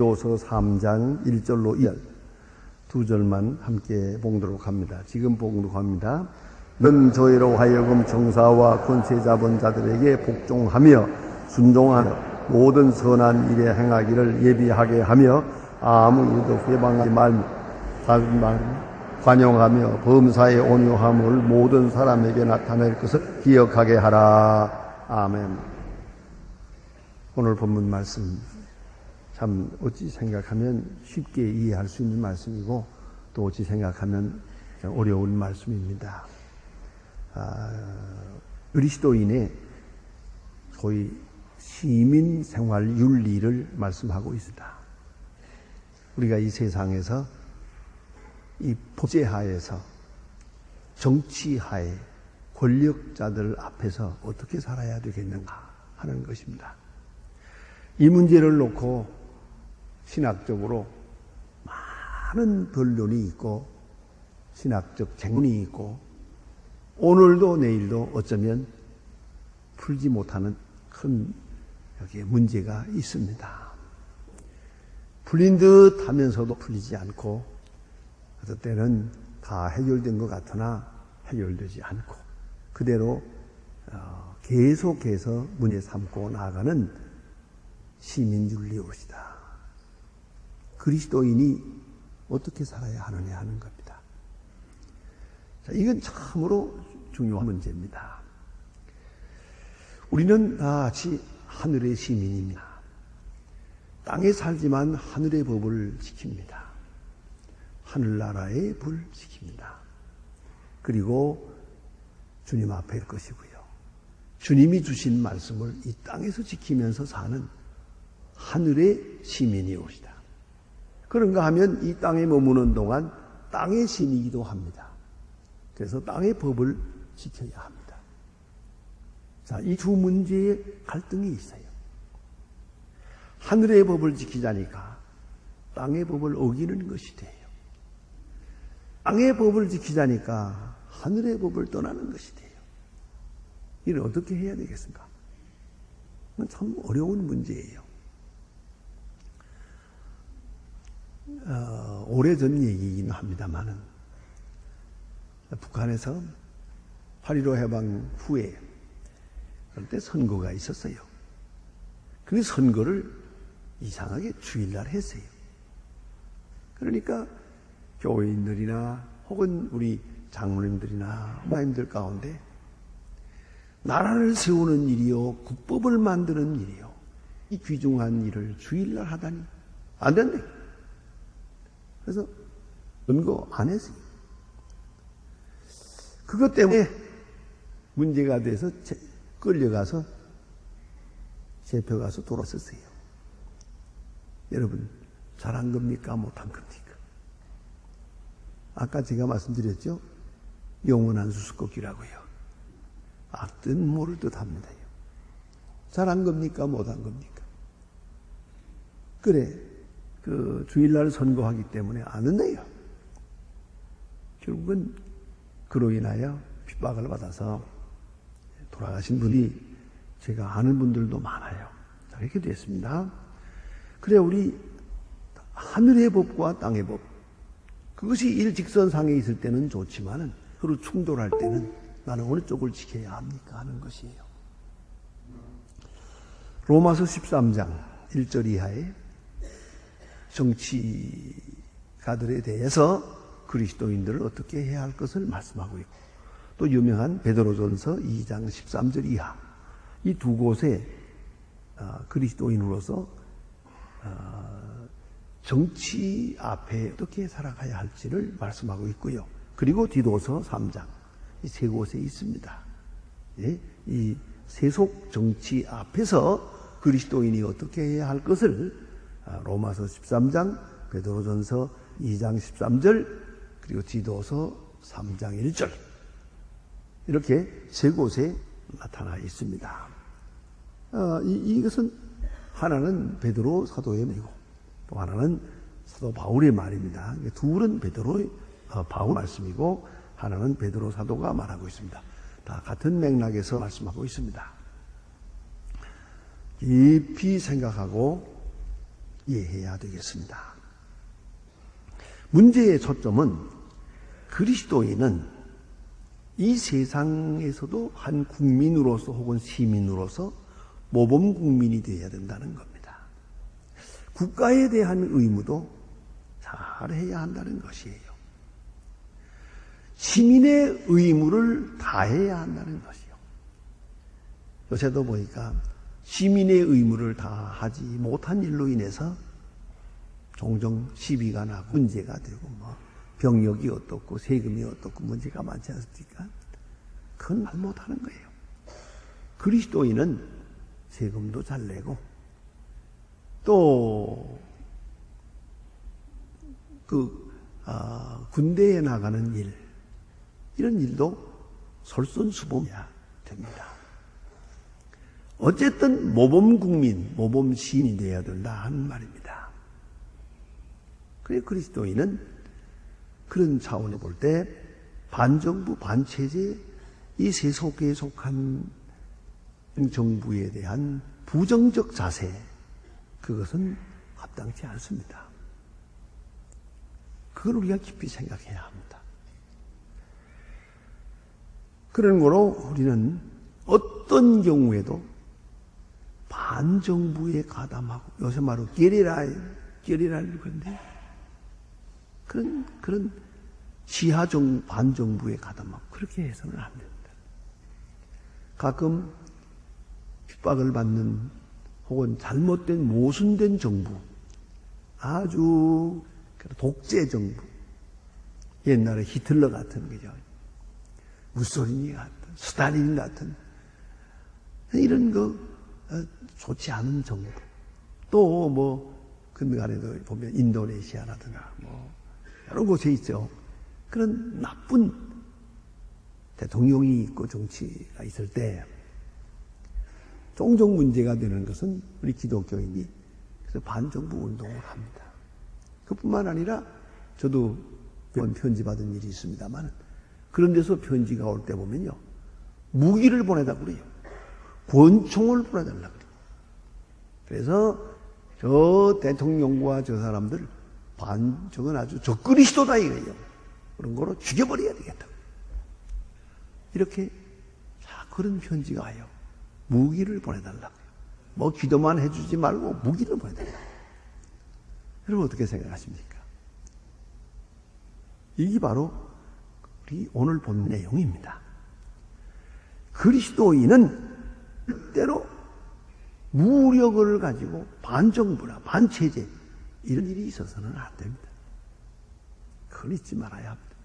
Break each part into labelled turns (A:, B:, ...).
A: 디도서 3장 1절로 2절 두 절만 함께 봉독하도록 합니다. 지금 봉독합니다. 넌 저희로 하여금 정사와 권세 잡은 자들에게 복종하며 순종하며 모든 선한 일에 행하기를 예비하게 하며 아무 일도 회방하지 말며 작은 말 관용하며 범사에 온유함을 모든 사람에게 나타낼 것을 기억하게 하라. 아멘. 오늘 본문 말씀 참 어찌 생각하면 쉽게 이해할 수 있는 말씀이고 또 어찌 생각하면 어려운 말씀입니다. 그리스도인의 소위 시민 생활 윤리를 말씀하고 있습니다. 우리가 이 세상에서 이 법제하에서 정치하에 권력자들 앞에서 어떻게 살아야 되겠는가 하는 것입니다. 이 문제를 놓고 신학적으로 많은 변론이 있고 신학적 쟁론이 있고 오늘도 내일도 어쩌면 풀지 못하는 큰 여기에 문제가 있습니다. 풀린 듯 하면서도 풀리지 않고 어떤 때는 다 해결된 것 같으나 해결되지 않고 그대로 계속해서 문제 삼고 나아가는 시민윤리로시다. 그리스도인이 어떻게 살아야 하느냐 하는 겁니다. 자, 이건 참으로 중요한 문제입니다. 우리는 다 같이 하늘의 시민입니다. 땅에 살지만 하늘의 법을 지킵니다. 하늘나라의 법을 지킵니다. 그리고 주님 앞에 일 것이고요. 주님이 주신 말씀을 이 땅에서 지키면서 사는 하늘의 시민이 오시다. 그런가 하면 이 땅에 머무는 동안 땅의 신이기도 합니다. 그래서 땅의 법을 지켜야 합니다. 자, 이 두 문제에 갈등이 있어요. 하늘의 법을 지키자니까 땅의 법을 어기는 것이 돼요. 땅의 법을 지키자니까 하늘의 법을 떠나는 것이 돼요. 이를 어떻게 해야 되겠습니까? 이건 참 어려운 문제예요. 오래전 얘기이긴 합니다만은 북한에서 8.15 해방 후에 그럴 때 선거가 있었어요. 근데 선거를 이상하게 주일날 했어요. 그러니까 교회인들이나 혹은 우리 장로님들이나 목사님들 가운데 나라를 세우는 일이요, 국법을 만드는 일이요, 이 귀중한 일을 주일날 하다니 안 된대. 그래서 선거 안 했어요. 그것 때문에 문제가 돼서 끌려가서 재표가서 돌아섰어요. 여러분, 잘한 겁니까? 못한 겁니까? 아까 제가 말씀드렸죠? 영원한 수수께끼라고요. 듯 모를 듯 합니다. 잘한 겁니까? 못한 겁니까? 그래, 그 주일날 선거하기 때문에 안 했네요. 결국은 그로 인하여 핍박을 받아서 돌아가신 분이 제가 아는 분들도 많아요. 이렇게 됐습니다. 그래, 우리 하늘의 법과 땅의 법, 그것이 일직선상에 있을 때는 좋지만은 서로 충돌할 때는 나는 어느 쪽을 지켜야 합니까 하는 것이에요. 로마서 13장 1절 이하에 정치가들에 대해서 그리스도인들을 어떻게 해야 할 것을 말씀하고 있고 또 유명한 베드로전서 2장 13절 이하 이 두 곳에 그리스도인으로서 정치 앞에 어떻게 살아가야 할지를 말씀하고 있고요. 그리고 디도서 3장 이 세 곳에 있습니다. 이 세속 정치 앞에서 그리스도인이 어떻게 해야 할 것을 로마서 13장, 베드로전서 2장 13절, 그리고 디도서 3장 1절 이렇게 세 곳에 나타나 있습니다. 이것은 하나는 베드로 사도의 말이고 또 하나는 사도 바울의 말입니다. 둘은 베드로 바울 말씀이고 하나는 베드로 사도가 말하고 있습니다. 다 같은 맥락에서 말씀하고 있습니다. 깊이 생각하고 이해해야 되겠습니다. 문제의 초점은 그리스도인은 이 세상에서도 한 국민으로서 혹은 시민으로서 모범 국민이 되어야 된다는 겁니다. 국가에 대한 의무도 잘해야 한다는 것이에요. 시민의 의무를 다해야 한다는 것이요. 요새도 보니까 시민의 의무를 다하지 못한 일로 인해서 종종 시비가 나고 문제가 되고 병역이 어떻고 세금이 어떻고 문제가 많지 않습니까? 그건 잘못하는 거예요. 그리스도인은 세금도 잘 내고 또 군대에 나가는 일, 이런 일도 솔선수범해야 됩니다. 어쨌든 모범 국민, 모범 시민이 되어야 된다 하는 말입니다. 그래 그리스도인은 그런 차원을 볼 때 반정부, 반체제, 이 세속에 속한 정부에 대한 부정적 자세, 그것은 합당치 않습니다. 그걸 우리가 깊이 생각해야 합니다. 그런 거로 우리는 어떤 경우에도 반정부에 가담하고, 요새 말로 게리라를 그런데 그런 반정부에 가담하고 그렇게 해서는 안 됩니다. 가끔 핍박을 받는 혹은 잘못된 모순된 정부, 아주 독재 정부, 옛날에 히틀러 같은 거죠. 무솔리니 같은, 스탈린 같은 이런 거 좋지 않은 정부. 또 근간에도 보면 인도네시아라든가 여러 곳에 있죠. 그런 나쁜 대통령이 있고 정치가 있을 때 종종 문제가 되는 것은 우리 기독교인이 그래서 반정부 운동을 합니다. 그뿐만 아니라 저도 몇 편지 받은 일이 있습니다만 그런 데서 편지가 올 때 보면요, 무기를 보내달라고 그래요. 권총을 보내달라고 그래요. 그래서 저 대통령과 저 사람들 저건 아주 적그리스도다 이거예요. 그런 거로 죽여버려야 되겠다. 이렇게 그런 편지가 와요. 무기를 보내달라고요. 기도만 해주지 말고 무기를 보내달라고. 여러분 어떻게 생각하십니까? 이게 바로 우리 오늘 본 내용입니다. 그리스도인은 때로 무력을 가지고 반정부나 반체제 이런 일이 있어서는 안 됩니다. 그건 잊지 말아야 합니다.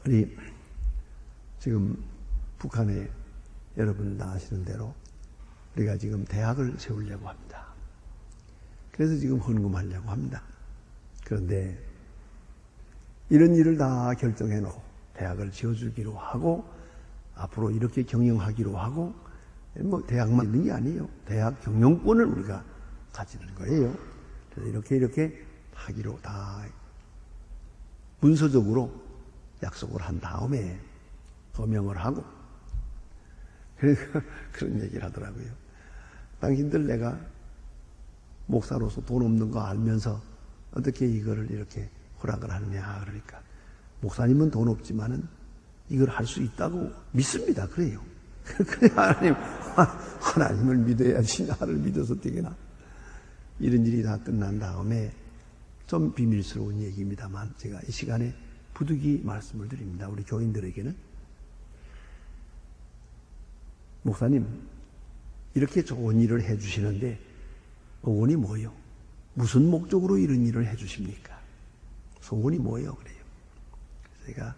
A: 우리 지금 북한에 여러분 다 아시는 대로 우리가 지금 대학을 세우려고 합니다. 그래서 지금 헌금하려고 합니다. 그런데 이런 일을 다 결정해 놓고 대학을 지어주기로 하고 앞으로 이렇게 경영하기로 하고 대학만 있는 게 아니에요. 대학 경영권을 우리가 가지는 거예요. 그래서 이렇게 하기로 다 문서적으로 약속을 한 다음에 서명을 하고 그래서 그런 얘기를 하더라고요. 당신들 내가 목사로서 돈 없는 거 알면서 어떻게 이거를 이렇게 허락을 하느냐 그러니까 목사님은 돈 없지만은 이걸 할 수 있다고 믿습니다. 그래요. 그래 하나님을 믿어야지 나를 믿어서 되겠나. 이런 일이 다 끝난 다음에 좀 비밀스러운 얘기입니다만 제가 이 시간에 부득이 말씀을 드립니다. 우리 교인들에게는 목사님 이렇게 좋은 일을 해주시는데 소원이 뭐예요? 무슨 목적으로 이런 일을 해주십니까? 소원이 뭐예요? 그래요. 제가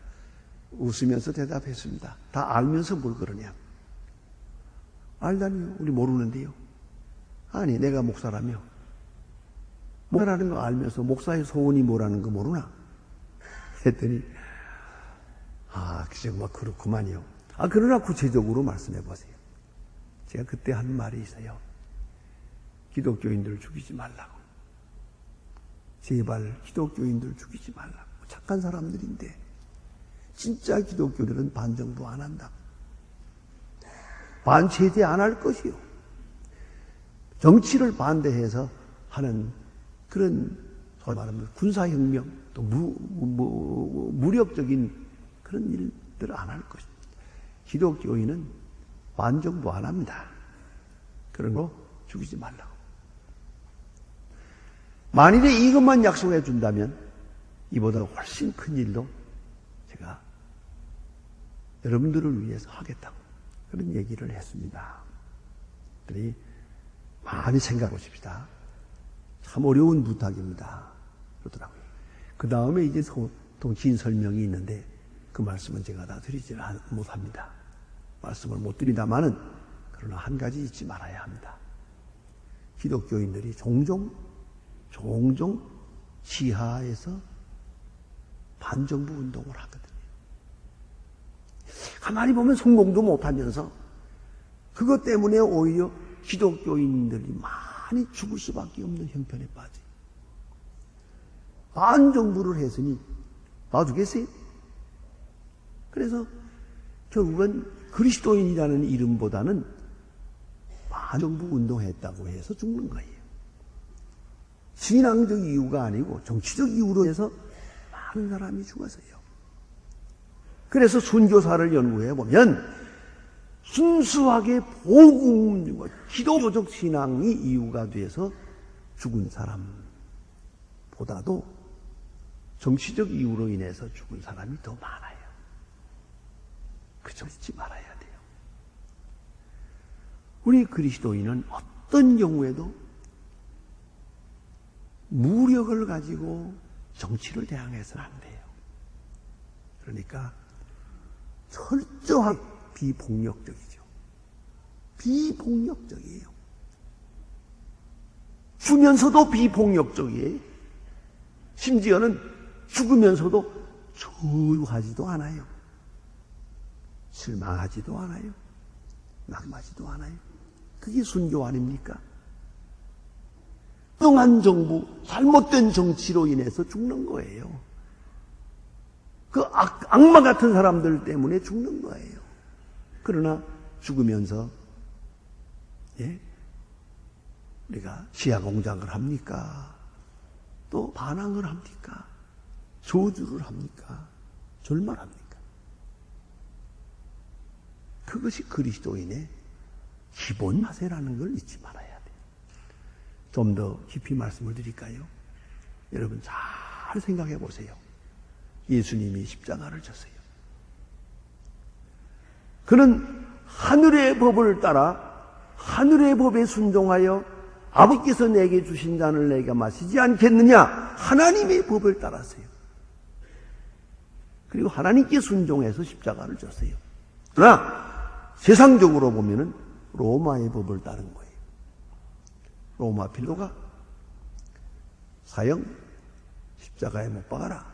A: 웃으면서 대답했습니다. 다 알면서 뭘 그러냐? 알다니요? 우리 모르는데요. 아니 내가 목사라며 목사라는 거 알면서 목사의 소원이 뭐라는 거 모르나? 했더니 정말 그렇구만요. 그러나 구체적으로 말씀해 보세요. 제가 그때 한 말이 있어요. 기독교인들 죽이지 말라고. 제발 기독교인들 죽이지 말라고. 착한 사람들인데 진짜 기독교들은 반정부 안 한다. 반체제 안 할 것이요. 정치를 반대해서 하는 그런 소위 말하면 군사혁명 또 무력적인 그런 일들을 안 할 것입니다. 기독교인은 반정부 안 합니다. 그런 거 죽이지 말라고. 만일에 이것만 약속해 준다면 이보다 훨씬 큰 일도 제가 여러분들을 위해서 하겠다고 그런 얘기를 했습니다. 그러니 많이 생각해 보십시다. 참 어려운 부탁입니다. 그러더라고요. 그 다음에 이제 긴 설명이 있는데 그 말씀은 제가 다 드리지 못합니다. 말씀을 못 드리다마는 그러나 한 가지 잊지 말아야 합니다. 기독교인들이 종종 지하에서 반정부 운동을 하거든요. 가만히 보면 성공도 못하면서 그것 때문에 오히려 기독교인들이 많이 죽을 수밖에 없는 형편에 빠져요. 반정부를 했으니 놔두겠어요? 그래서 결국은 그리스도인이라는 이름보다는 반정부 운동했다고 해서 죽는 거예요. 신앙적 이유가 아니고 정치적 이유로 해서 많은 사람이 죽었어요. 그래서 순교사를 연구해 보면 순수하게 복음과 기독교적 신앙이 이유가 돼서 죽은 사람보다도 정치적 이유로 인해서 죽은 사람이 더 많아요. 그저 잊지 말아야 돼요. 우리 그리스도인은 어떤 경우에도 무력을 가지고 정치를 대항해서는 안 돼요. 그러니까 철저하게 비폭력적이죠. 비폭력적이에요. 주면서도 비폭력적이에요. 심지어는 죽으면서도 조용하지도 않아요. 실망하지도 않아요. 낙마하지도 않아요. 그게 순교 아닙니까? 부정한 정부, 잘못된 정치로 인해서 죽는 거예요. 그 악마 같은 사람들 때문에 죽는 거예요. 그러나 죽으면서 우리가 시야공작을 합니까? 또 반항을 합니까? 저주를 합니까? 절망합니까? 그것이 그리스도인의 기본 자세라는 걸 잊지 말아야 돼요. 좀 더 깊이 말씀을 드릴까요? 여러분 잘 생각해 보세요. 예수님이 십자가를 졌어요. 그는 하늘의 법을 따라 하늘의 법에 순종하여 아버지께서 내게 주신 잔을 내가 마시지 않겠느냐? 하나님의 법을 따랐어요. 그리고 하나님께 순종해서 십자가를 졌어요. 그러나 세상적으로 보면은 로마의 법을 따른 거예요. 로마 필로가 사형 십자가에 못 박아라.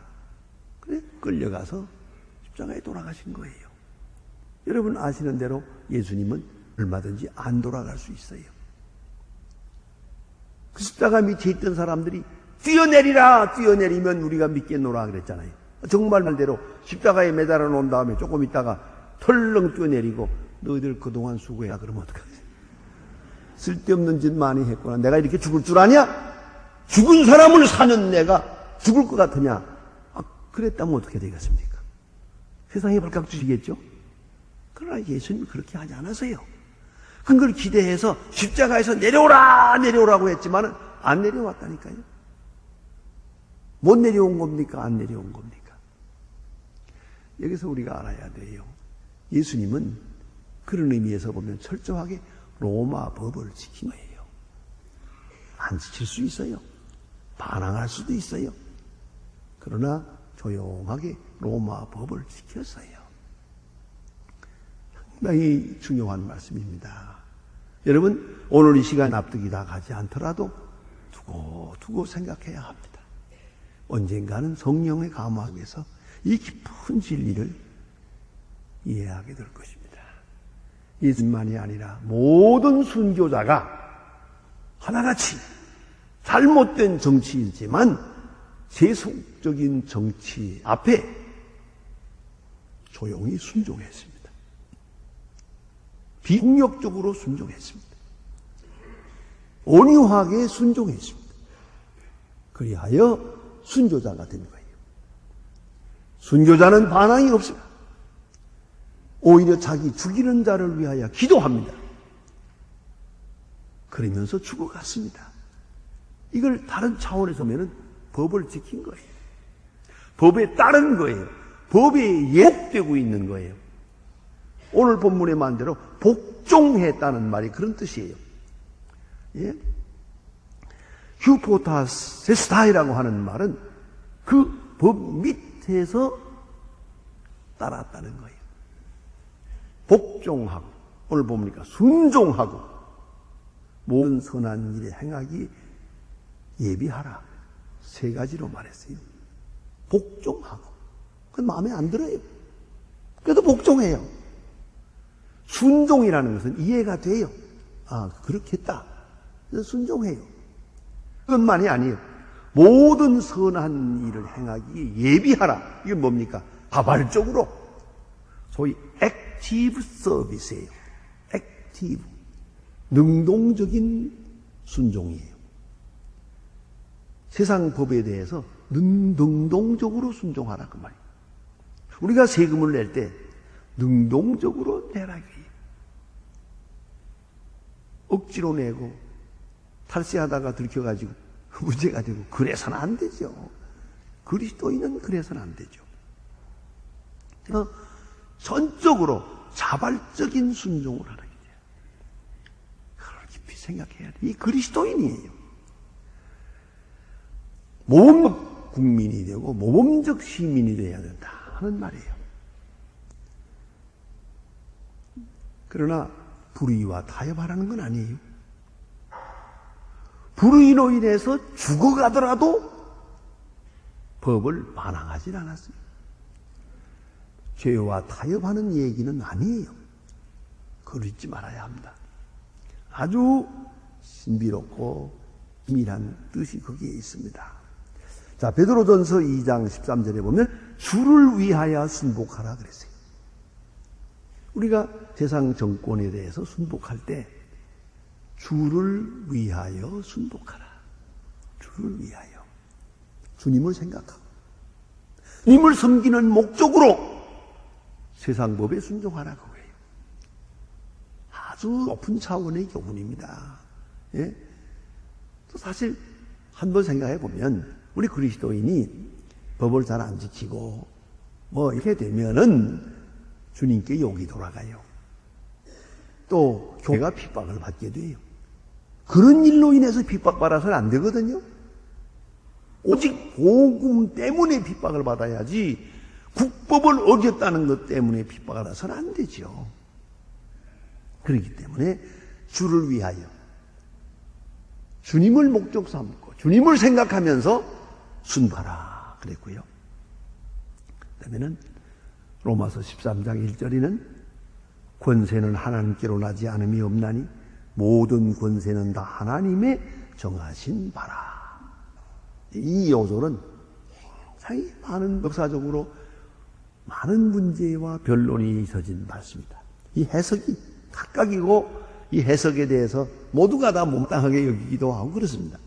A: 그래 끌려가서 십자가에 돌아가신 거예요. 여러분 아시는 대로 예수님은 얼마든지 안 돌아갈 수 있어요. 그 십자가 밑에 있던 사람들이 뛰어내리라, 뛰어내리면 우리가 믿겠노라 그랬잖아요. 정말 말대로 십자가에 매달아 놓은 다음에 조금 있다가 털렁 뛰어내리고 너희들 그동안 수고해라 그러면 어떡하지? 쓸데없는 짓 많이 했구나. 내가 이렇게 죽을 줄 아냐? 죽은 사람을 사는 내가 죽을 것 같으냐? 그랬다면 어떻게 되겠습니까? 세상에 발칵 주시겠죠? 그러나 예수님은 그렇게 하지 않았어요. 그걸 기대해서 십자가에서 내려오라 내려오라고 했지만 안 내려왔다니까요. 못 내려온 겁니까? 안 내려온 겁니까? 여기서 우리가 알아야 돼요. 예수님은 그런 의미에서 보면 철저하게 로마 법을 지킨 거예요. 안 지킬 수 있어요. 반항할 수도 있어요. 그러나 조용하게 로마 법을 지켰어요. 상당히 중요한 말씀입니다. 여러분 오늘 이 시간 납득이 다 가지 않더라도 두고 생각해야 합니다. 언젠가는 성령의 감화 속에서 이 깊은 진리를 이해하게 될 것입니다. 예수님만이 아니라 모든 순교자가 하나같이 잘못된 정치이지만 세속적인 정치 앞에 조용히 순종했습니다. 비폭력적으로 순종했습니다. 온유하게 순종했습니다. 그리하여 순교자가 된 거예요. 순교자는 반항이 없습니다. 오히려 자기 죽이는 자를 위하여 기도합니다. 그러면서 죽어갔습니다. 이걸 다른 차원에서 보면 법을 지킨 거예요. 법에 따른 거예요. 법에 예복되고 있는 거예요. 오늘 본문의 말대로 복종했다는 말이 그런 뜻이에요. 예? 휴포타세스타이라고 하는 말은 그 법 밑에서 따랐다는 거예요. 복종하고, 오늘 보니까 순종하고, 모든 선한 일에 행하기 예비하라. 세 가지로 말했어요. 복종하고. 그건 마음에 안 들어요. 그래도 복종해요. 순종이라는 것은 이해가 돼요. 아, 그렇겠다. 그래서 순종해요. 그것만이 아니에요. 모든 선한 일을 행하기 예비하라. 이건 뭡니까? 자발적으로. 소위 액티브 서비스예요. 액티브. 능동적인 순종이에요. 세상 법에 대해서 능동적으로 순종하라 그 말이에요. 우리가 세금을 낼 때 능동적으로 내라 이거예요. 억지로 내고 탈세하다가 들켜가지고 문제가 되고 그래서는 안 되죠. 그리스도인은 그래서는 안 되죠. 전적으로 자발적인 순종을 하는 거예요. 그걸 깊이 생각해야 돼. 이 그리스도인이에요. 모범적 국민이 되고 모범적 시민이 되어야 된다 하는 말이에요. 그러나 불의와 타협하라는 건 아니에요. 불의로 인해서 죽어가더라도 법을 반항하지 않았어요. 죄와 타협하는 얘기는 아니에요. 그걸 잊지 말아야 합니다. 아주 신비롭고 비밀한 뜻이 거기에 있습니다. 자, 베드로전서 2장 13절에 보면 주를 위하여 순복하라 그랬어요. 우리가 세상 정권에 대해서 순복할 때 주를 위하여 순복하라. 주를 위하여. 주님을 생각하고 주님을 섬기는 목적으로 세상 법에 순종하라 그거예요. 아주 높은 차원의 교훈입니다. 예? 또 사실 한번 생각해 보면 우리 그리스도인이 법을 잘 안 지키고 뭐 이렇게 되면은 주님께 욕이 돌아가요. 또 교회가 핍박을 받게 돼요. 그런 일로 인해서 핍박받아서는 안 되거든요. 오직 복음 때문에 핍박을 받아야지 국법을 어겼다는 것 때문에 핍박을 해서는 안 되죠. 그렇기 때문에 주를 위하여 주님을 목적 삼고 주님을 생각하면서 순바라 그랬고요. 그다음에는 로마서 13장 1절에는 권세는 하나님께로 나지 않음이 없나니 모든 권세는 다 하나님의 정하신 바라. 이 요소는 굉장히 많은 역사적으로 많은 문제와 변론이 있어진 말씀입니다. 이 해석이 각각이고 이 해석에 대해서 모두가 다 못당하게 여기기도 하고 그렇습니다.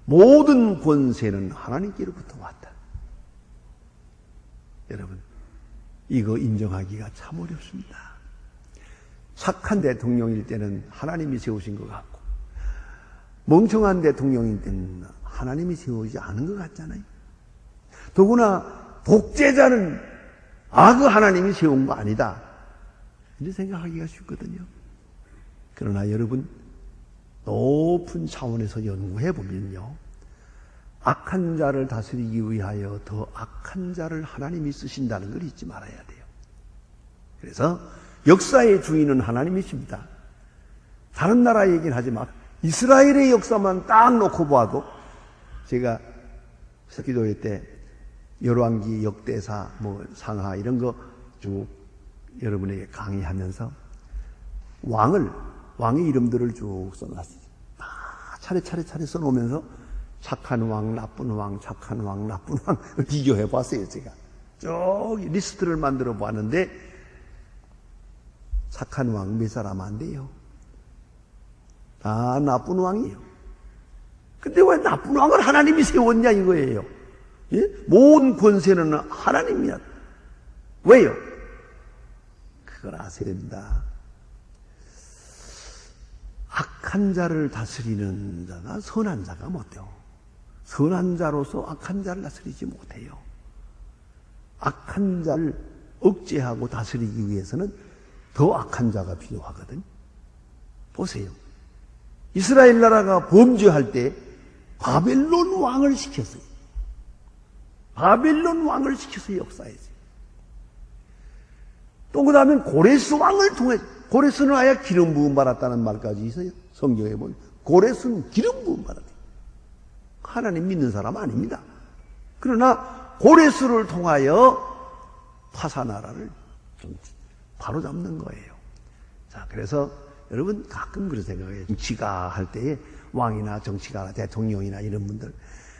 A: 모든 권세는 하나님께로부터 왔다. 여러분, 이거 인정하기가 참 어렵습니다. 착한 대통령일 때는 하나님이 세우신 것 같고 멍청한 대통령일 때는 하나님이 세우지 않은 것 같잖아요. 더구나 독재자는 그 하나님이 세운 거 아니다. 이렇게 생각하기가 쉽거든요. 그러나 여러분 높은 차원에서 연구해 보면요. 악한 자를 다스리기 위하여 더 악한 자를 하나님이 쓰신다는 걸 잊지 말아야 돼요. 그래서 역사의 주인은 하나님이십니다. 다른 나라 얘기는 하지 마. 이스라엘의 역사만 딱 놓고 봐도 제가 기도회 때 열왕기, 역대사, 상하 이런 거 쭉 여러분에게 강의하면서 왕의 이름들을 쭉 써놨어요. 차례차례 써놓으면서 착한 왕, 나쁜 왕, 착한 왕, 나쁜 왕 비교해 봤어요, 제가. 쭉 리스트를 만들어 봤는데 착한 왕 몇 사람 안 돼요. 아, 나쁜 왕이에요. 근데 왜 나쁜 왕을 하나님이 세웠냐 이거예요. 예? 모든 권세는 하나님이야. 왜요? 그걸 아셔야 됩니다. 악한 자를 다스리는 자가 선한 자가 못돼요. 선한 자로서 악한 자를 다스리지 못해요. 악한 자를 억제하고 다스리기 위해서는 더 악한 자가 필요하거든. 보세요. 이스라엘 나라가 범죄할 때 바벨론 왕을 시켰어요. 바벨론 왕을 시켜서 역사했어요. 또 그 다음에 고레스 왕을 통해, 고레스는 아예 기름 부음 받았다는 말까지 있어요. 성경에 보면 고레스는 기름 부음 받았대요. 하나님 믿는 사람 아닙니다. 그러나 고레스를 통하여 파사나라를 좀 바로잡는 거예요. 자, 그래서 여러분 가끔 그런 생각해요. 정치가 할 때에 왕이나 정치가나 대통령이나 이런 분들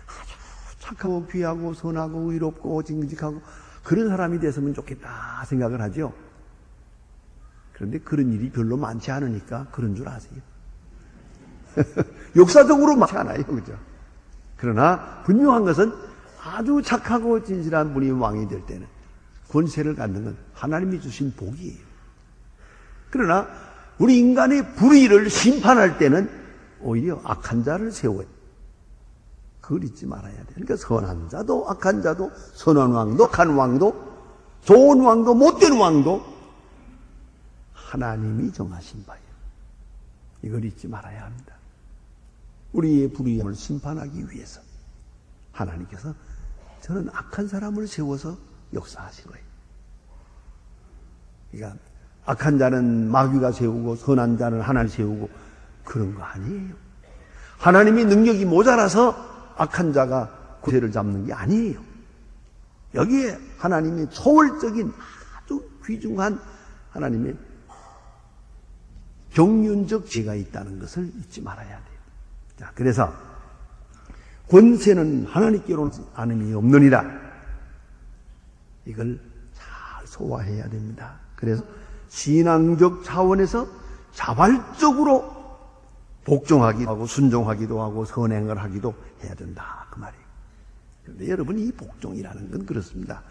A: 아주 착하고 귀하고 선하고 의롭고 정직하고 그런 사람이 됐으면 좋겠다 생각을 하죠. 그런데 그런 일이 별로 많지 않으니까 그런 줄 아세요. 역사적으로 많지 않아요. 그죠? 그러나 분명한 것은 아주 착하고 진실한 분이 왕이 될 때는 권세를 갖는 건 하나님이 주신 복이에요. 그러나 우리 인간의 불의를 심판할 때는 오히려 악한 자를 세워요. 그걸 잊지 말아야 돼요. 그러니까 선한 자도 악한 자도 선한 왕도 악한 왕도 좋은 왕도 못된 왕도 하나님이 정하신 바예요. 이걸 잊지 말아야 합니다. 우리의 불의함을 심판하기 위해서 하나님께서 저는 악한 사람을 세워서 역사하신 거예요. 그러니까 악한 자는 마귀가 세우고 선한 자는 하나님 세우고 그런 거 아니에요. 하나님이 능력이 모자라서 악한 자가 구세를 잡는 게 아니에요. 여기에 하나님의 초월적인 아주 귀중한 하나님의 경륜적 지혜가 있다는 것을 잊지 말아야 돼요. 자, 그래서 권세는 하나님께로 아님이 없느니라. 이걸 잘 소화해야 됩니다. 그래서 신앙적 차원에서 자발적으로 복종하기도 하고 순종하기도 하고 선행을 하기도 해야 된다. 그 말이에요. 그런데 여러분 이 복종이라는 건 그렇습니다.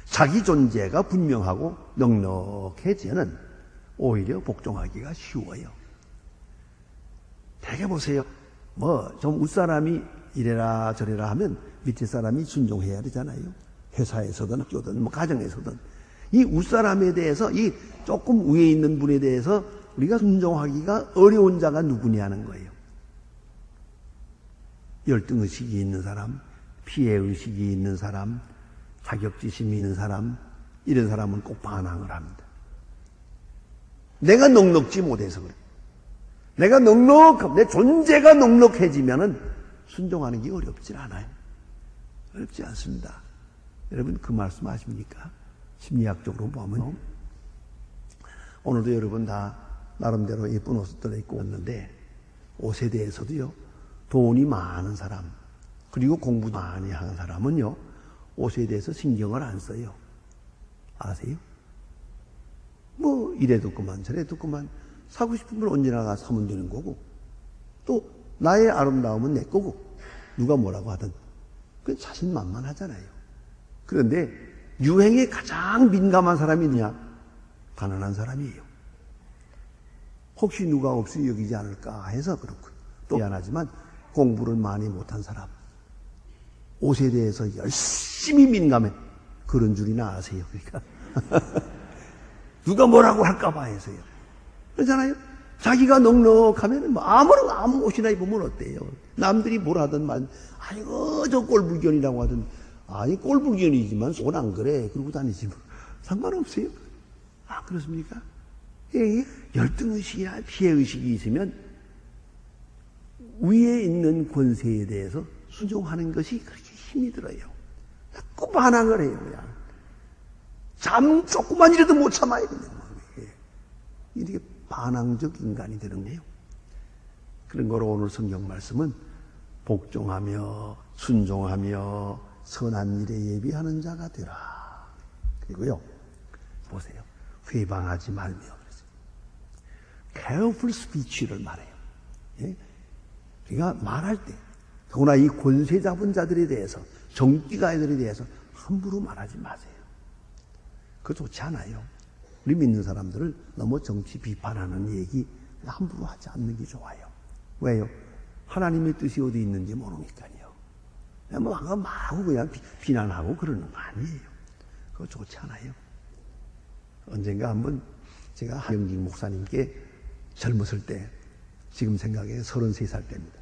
A: 자기 존재가 분명하고 넉넉해지면 오히려 복종하기가 쉬워요. 대개 보세요. 좀 윗사람이 이래라 저래라 하면 밑에 사람이 순종해야 되잖아요. 회사에서든 학교든 가정에서든. 이 윗사람에 대해서 이 조금 위에 있는 분에 대해서 우리가 순종하기가 어려운 자가 누구냐는 거예요. 열등의식이 있는 사람, 피해의식이 있는 사람, 자격지심이 있는 사람, 이런 사람은 꼭 반항을 합니다. 내가 넉넉지 못해서 그래. 내가 내 존재가 넉넉해지면은 순종하는 게 어렵지 않아요. 어렵지 않습니다. 여러분 그 말씀 아십니까? 심리학적으로 보면 오늘도 여러분 다 나름대로 예쁜 옷들을 입고 왔는데 옷에 대해서도요 돈이 많은 사람 그리고 공부 많이 하는 사람은요 옷에 대해서 신경을 안 써요. 아세요? 이래도 그만 저래도 그만 사고 싶으면 언제나 가 사면 되는 거고 또 나의 아름다움은 내 거고 누가 뭐라고 하든 그건 자신만만하잖아요. 그런데 유행에 가장 민감한 사람이 있느냐? 가난한 사람이에요. 혹시 누가 없이 여기지 않을까 해서 그렇고 또 미안하지만 공부를 많이 못한 사람 옷에 대해서 열심히 민감해. 그런 줄이나 아세요. 그러니까 누가 뭐라고 할까봐 해서요. 그렇잖아요. 자기가 넉넉하면 아무 옷이나 입으면 어때요? 남들이 뭐라든 아이고 저 꼴불견이라고 하든 아니 꼴불견이지만 속은 안 그래 그러고 다니지 뭐 상관없어요. 아 그렇습니까? 열등의식이나 피해의식이 있으면 위에 있는 권세에 대해서 순종하는 것이 그렇게 힘이 들어요. 자꾸 반항을 해요. 그냥 조금만이라도 못 참아요. 그냥. 이렇게 반항적 인간이 되는 거예요. 그런 거로 오늘 성경 말씀은 복종하며 순종하며 선한 일에 예비하는 자가 되라. 그리고요 보세요. 회방하지 말며 그랬어요. careful speech를 말해요. 예? 그러니까 말할 때, 더구나 이 권세 잡은 자들에 대해서, 정치가들에 대해서 함부로 말하지 마세요. 그거 좋지 않아요. 우리 믿는 사람들을 너무 정치 비판하는 얘기 함부로 하지 않는 게 좋아요. 왜요? 하나님의 뜻이 어디 있는지 모르니까요. 뭐 마구 그냥 비난하고 그러는 거 아니에요. 그거 좋지 않아요. 언젠가 한번 제가 한영직 목사님께 젊었을 때, 지금 생각에 33살 때입니다.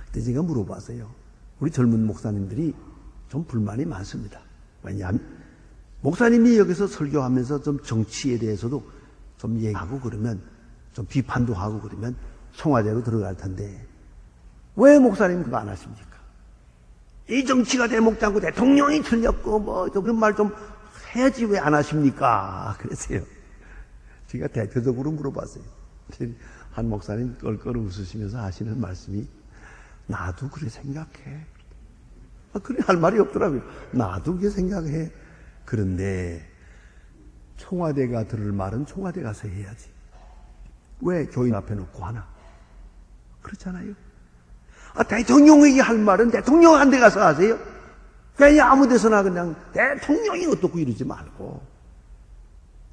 A: 그때 제가 물어봤어요. 우리 젊은 목사님들이 좀 불만이 많습니다. 왜냐하면 목사님이 여기서 설교하면서 좀 정치에 대해서도 좀 얘기하고 그러면, 좀 비판도 하고 그러면 청와대로 들어갈 텐데 왜 목사님 그거 안 하십니까? 이 정치가 대목지 않고 대통령이 틀렸고 뭐 그런 말 좀 해야지 왜 안 하십니까? 그랬어요. 제가 대표적으로 물어봤어요. 한 목사님 껄껄 웃으시면서 하시는 말씀이, 나도 그래 생각해. 그래 할 말이 없더라고요. 나도 그렇게 생각해. 그런데 청와대가 들을 말은 청와대 가서 해야지. 왜 교인 앞에 놓고 하나? 그렇잖아요. 대통령에게 할 말은 대통령한테 가서 하세요. 그냥 아무 데서나 그냥 대통령이 어떻고 이러지 말고.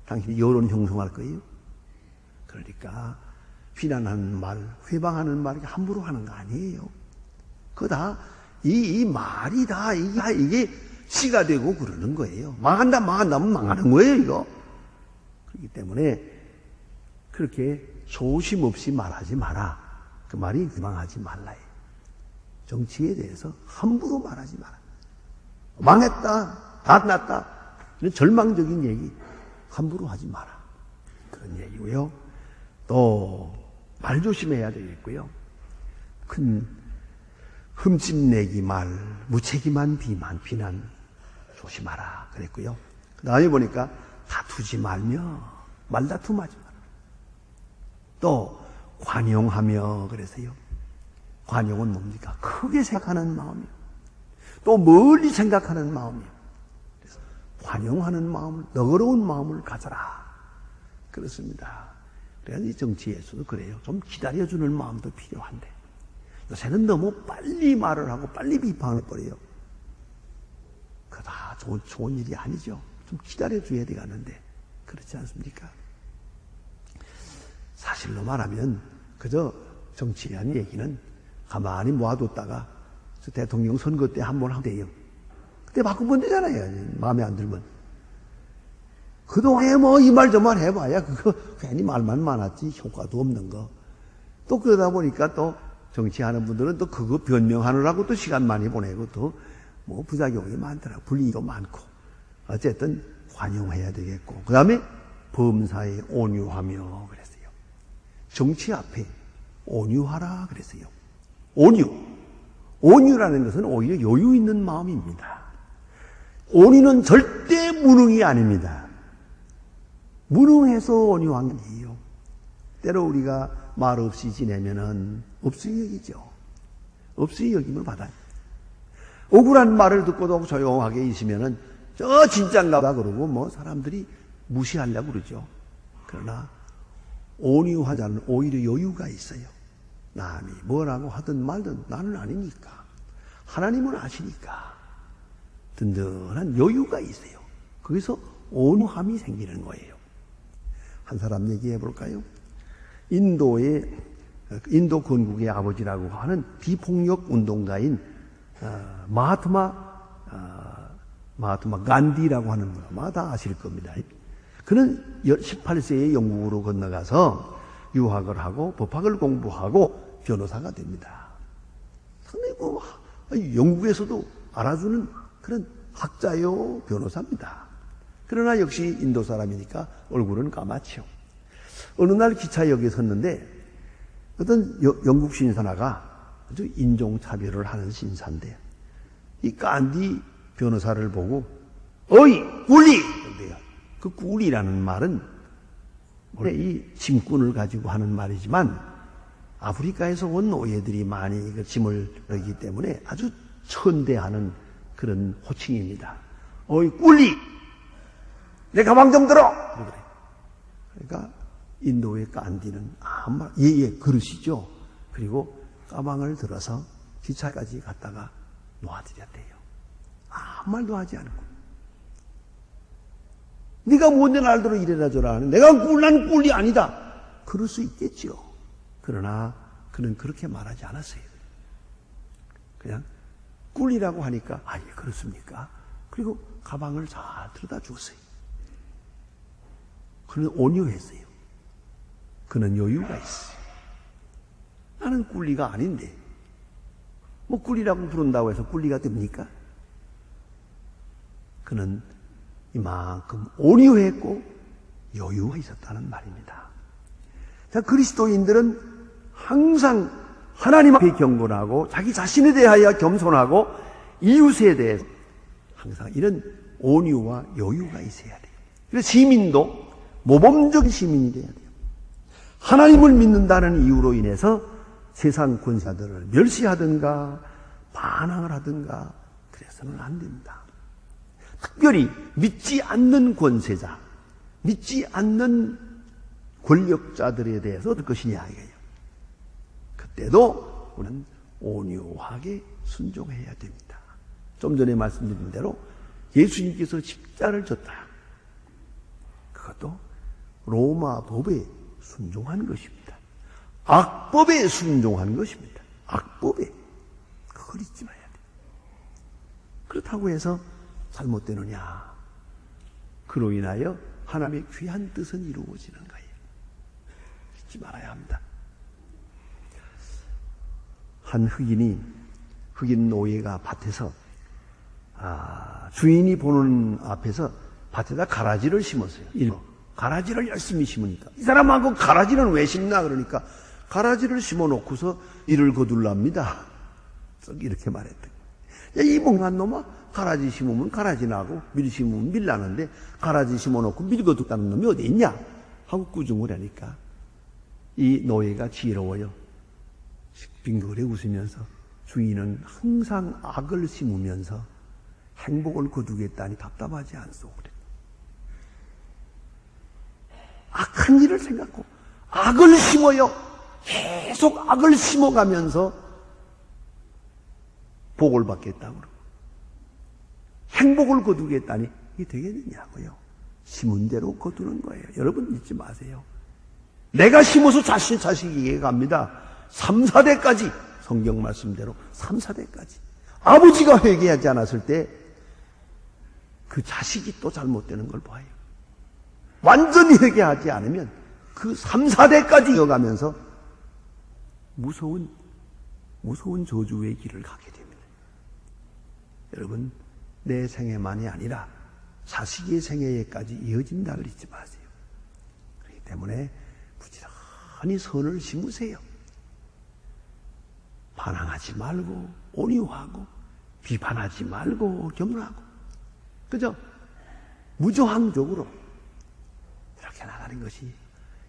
A: 당신이 여론 형성할 거예요. 그러니까 비난하는 말, 회방하는 말 함부로 하는 거 아니에요. 그거 다 이 말이 다 이게 씨가 되고 그러는 거예요. 망한다면 망하는 거예요, 이거. 그렇기 때문에 그렇게 조심 없이 말하지 마라. 그 말이 회방하지 말라요. 정치에 대해서 함부로 말하지 마라. 망했다, 다 났다, 이런 절망적인 얘기 함부로 하지 마라. 그런 얘기고요. 또 말 조심해야 되겠고요. 큰 흠집내기 말, 무책임한 비난 조심하라 그랬고요. 그 다음에 보니까 다투지 말며, 말다툼하지 마라. 또 관용하며 그래서요. 관용은 뭡니까? 크게 생각하는 마음이요. 또 멀리 생각하는 마음이요. 그래서 관용하는 마음을, 너그러운 마음을 가져라. 그렇습니다. 그래서 이 정치에서도 그래요. 좀 기다려주는 마음도 필요한데, 요새는 너무 빨리 말을 하고 빨리 비판을 버려요. 그거 다 좋은 일이 아니죠. 좀 기다려줘야 되겠는데, 그렇지 않습니까? 사실로 말하면 그저 정치에 대한 얘기는 가만히 모아뒀다가 대통령 선거 때 한 번 하면 돼요. 그때 바꾸면 되잖아요. 마음에 안 들면. 그동안에 뭐 이 말 저 말 해봐야 그거 괜히 말만 많았지 효과도 없는 거. 또 그러다 보니까 또 정치하는 분들은 또 그거 변명하느라고 또 시간 많이 보내고 또 뭐 부작용이 많더라고. 불이익도 많고. 어쨌든 관용해야 되겠고. 그 다음에 범사에 온유하며 그랬어요. 정치 앞에 온유하라 그랬어요. 온유라는 것은 오히려 여유 있는 마음입니다. 온유는 절대 무능이 아닙니다. 무능해서 온유한 게 아니에요. 때로 우리가 말 없이 지내면은 없이 여기죠. 없이 여김을 받아요. 억울한 말을 듣고도 조용하게 있으면은 저 진짠가 봐 그러고 뭐 사람들이 무시하려고 그러죠. 그러나 온유하자는 오히려 여유가 있어요. 남이 뭐라고 하든 말든 나는 아니니까. 하나님은 아시니까. 든든한 여유가 있어요. 거기서 온유함이 생기는 거예요. 한 사람 얘기해 볼까요? 인도 건국의 아버지라고 하는 비폭력 운동가인 마하트마 간디라고 하는 분 아마 다 아실 겁니다. 그는 18세에 영국으로 건너가서 유학을 하고 법학을 공부하고 변호사가 됩니다. 상당히 뭐 영국에서도 알아주는 그런 학자요 변호사입니다. 그러나 역시 인도 사람이니까 얼굴은 까맣죠. 어느 날 기차역에 섰는데 어떤 영국 신사가 아주 인종차별을 하는 신사인데 이 간디 변호사를 보고 어이 꿀리! 그 꿀이라는 말은 원래 이 짐꾼을 가지고 하는 말이지만 아프리카에서 온 노예들이 많이 그 짐을 하기 때문에 아주 천대하는 그런 호칭입니다. 어이 꿀리! 내 가방 좀 들어! 그러니까 인도의 간디는 예, 그러시죠. 그리고 가방을 들어서 기차까지 갔다가 놓아드렸대요. 아무 말도 하지 않고. 네가 뭔데 날더러 이래라 저라 하는, 난 꿀이 아니다. 그럴 수 있겠지요. 그러나 그는 그렇게 말하지 않았어요. 그냥 꿀이라고 하니까 예, 그렇습니까? 그리고 가방을 잘 들여다 주었어요. 그는 온유했어요. 그는 여유가 있어요. 나는 꿀리가 아닌데 뭐 꿀리라고 부른다고 해서 꿀리가 됩니까? 그는 이만큼 온유했고 여유가 있었다는 말입니다. 자, 그리스도인들은 항상 하나님 앞에 경건하고 자기 자신에 대하여 겸손하고 이웃에 대해서 항상 이런 온유와 여유가 있어야 돼요. 그래서 시민도 모범적인 시민이 돼야 돼요. 하나님을 믿는다는 이유로 인해서 세상 권세자들을 멸시하든가 반항을 하든가 그래서는 안 됩니다. 특별히 믿지 않는 권세자, 믿지 않는 권력자들에 대해서 어떨 것이냐 이거예요. 그때도 우리는 온유하게 순종해야 됩니다. 좀 전에 말씀드린 대로 예수님께서 십자를 졌다. 그것도 로마 법에 순종한 것입니다. 악법에 순종한 것입니다. 악법에. 그걸 잊지 말아야 돼요. 그렇다고 해서 잘못되느냐. 그로 인하여 하나님의 귀한 뜻은 이루어지는 거예요. 잊지 말아야 합니다. 한 흑인 노예가 밭에서 주인이 보는 앞에서 밭에다 가라지를 심었어요. 가라지를 열심히 심으니까 이 사람하고 가라지는 왜 심나 그러니까 가라지를 심어놓고서 이를 거둘랍니다. 이렇게 말했대. 이 멍한 놈아, 가라지 심으면 가라지 나고 밀 심으면 밀 나는데 가라지 심어놓고 밀 거둔다는 놈이 어디 있냐 하고 꾸중을 하니까 이 노예가 지혜로워요. 빙그레 웃으면서 주인은 항상 악을 심으면서 행복을 거두겠다니 답답하지 않소 그래. 악한 일을 생각하고 악을 심어요. 계속 악을 심어가면서 복을 받겠다고 그러고 행복을 거두겠다니 이게 되겠느냐고요. 심은 대로 거두는 거예요. 여러분 잊지 마세요. 내가 심어서 자식에게 갑니다. 3, 4대까지 성경 말씀대로 3, 4대까지 아버지가 회개하지 않았을 때 그 자식이 또 잘못되는 걸 봐요. 완전히 회개하지 않으면 그 3, 4대까지 이어가면서 무서운 저주의 길을 가게 됩니다. 여러분 내 생애만이 아니라 자식의 생애에까지 이어진다를 잊지 마세요. 그렇기 때문에 부지런히 선을 심으세요. 반항하지 말고 온유하고 비판하지 말고 겸손하고 그죠? 무저항적으로 이렇게 나가는 것이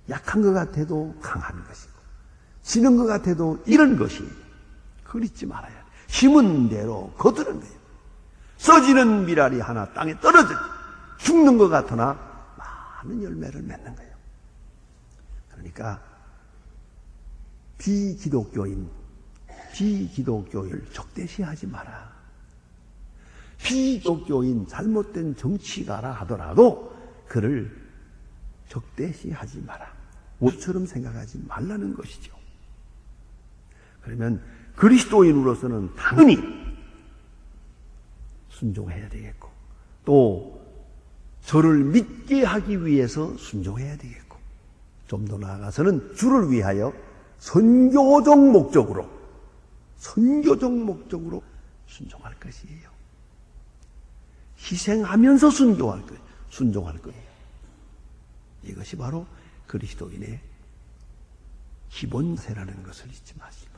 A: 약한 것 같아도 강한 것이고 지는 것 같아도 이런 것이 그걸 잊지 말아야 돼. 심은 대로 거두는 거예요. 써지는 미랄이 하나 땅에 떨어져 죽는 것 같으나 많은 열매를 맺는 거예요. 그러니까 비기독교인을 적대시하지 마라. 비기독교인 잘못된 정치가라 하더라도 그를 적대시하지 마라. 모처럼 생각하지 말라는 것이죠. 그러면 그리스도인으로서는 당연히 순종해야 되겠고 또 저를 믿게 하기 위해서 순종해야 되겠고 좀 더 나아가서는 주를 위하여 선교적 목적으로 순종할 것이에요. 희생하면서 순종할 거예요. 이것이 바로 그리스도인의 기본세라는 것을 잊지 마시고